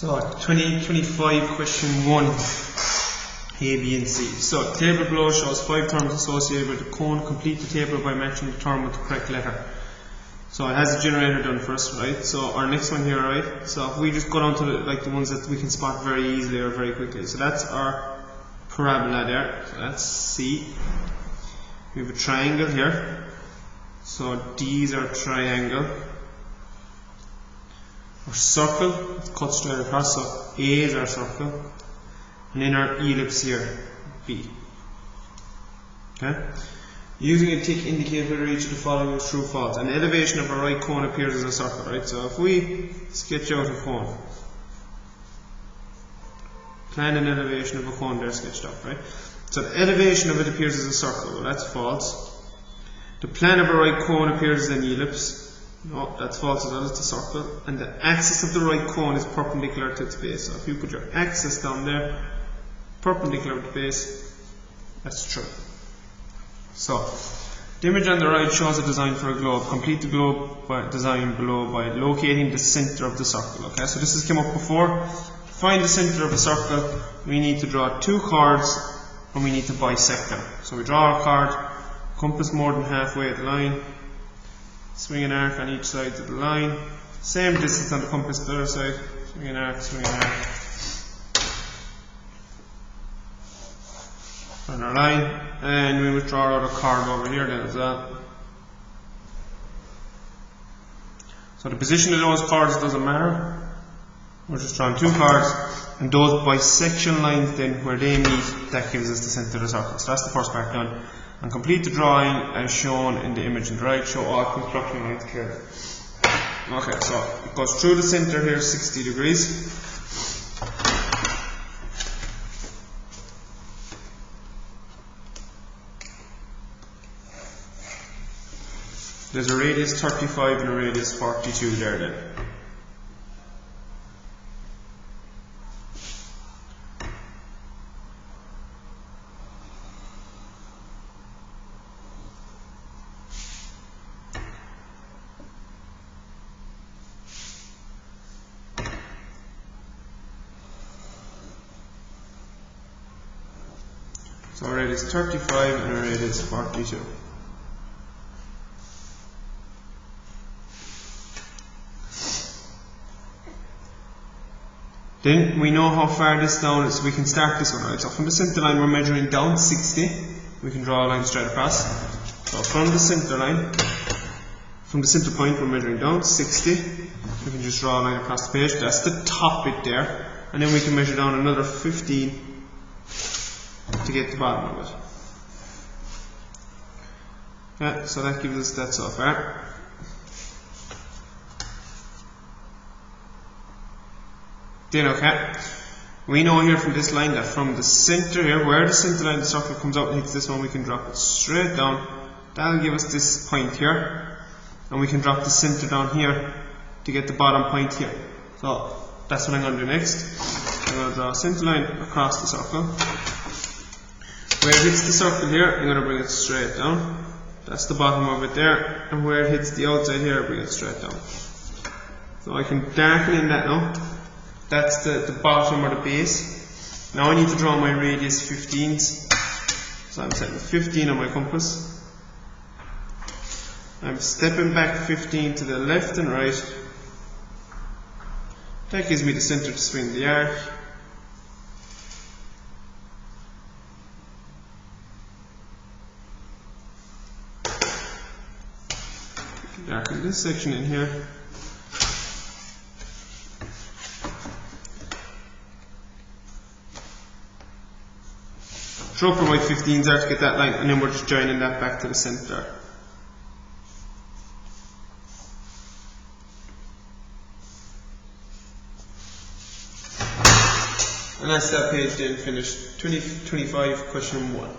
So 2025 question 1, A, B and C. So table below shows 5 terms associated with the cone. Complete the table by matching the term with the correct letter. So it has the generator done first, right? So our next one here, right? So if we just go down to the ones that we can spot very easily or very quickly. So that's our parabola there. So that's C. We have a triangle here. So D is our triangle. Our circle, it cuts straight across, so A is our circle. And then our ellipse here, B. Okay? Using a tick indicate whether each of the following is true or false. An elevation of a right cone appears as a circle, right? So if we sketch out a cone, plan an elevation of a cone there sketched out, right? So the elevation of it appears as a circle, well that's false. The plan of a right cone appears as an ellipse. No, that's false as well, it's a circle. And the axis of the right cone is perpendicular to its base. So if you put your axis down there, perpendicular to the base, that's true. So, the image on the right shows a design for a globe. Complete the globe design below by locating the center of the circle. Okay, so this has come up before. To find the center of a circle, we need to draw 2 chords and we need to bisect them. So we draw our chord, compass more than halfway at the line, swing an arc on each side of the line, same distance on the compass the other side, swing an arc, on our line, and we will draw out a chord over here then as well. So the position of those chords doesn't matter, we're just drawing 2 chords, and those bisection lines then where they meet, that gives us the center of the circle. So that's the first part done. And complete the drawing as shown in the image on the right. Show all construction lines clearly. Okay, so it goes through the center here 60 degrees. There's a radius 35 and a radius 42 there then. So a radius 35 and a radius 42. Then we know how far this down is, so we can start this one, right? So from the center line we're measuring down 60, we can draw a line straight across. So from the center line, from the center point we're measuring down 60, we can just draw a line across the page, that's the top bit there, and then we can measure down another 15 to get to the bottom of it. Yeah, so that gives us that so far. Then okay, we know here from this line that from the center here, where the center line of the circle comes out and hits this one, we can drop it straight down. That'll give us this point here, and we can drop the center down here to get the bottom point here. So that's what I'm going to do next. I'm going to draw a center line across the circle. Where it hits the circle here, I'm going to bring it straight down. That's the bottom of it there. And where it hits the outside here, I bring it straight down. So I can darken in that now. That's the bottom or the base. Now I need to draw my radius 15s. So I'm setting 15 on my compass. I'm stepping back 15 to the left and right. That gives me the center to swing the arc. Darken this section in here. Throw for my 15s there to get that line, and then we're just joining that back to the center. And that's that page then finished. 2025 question 1.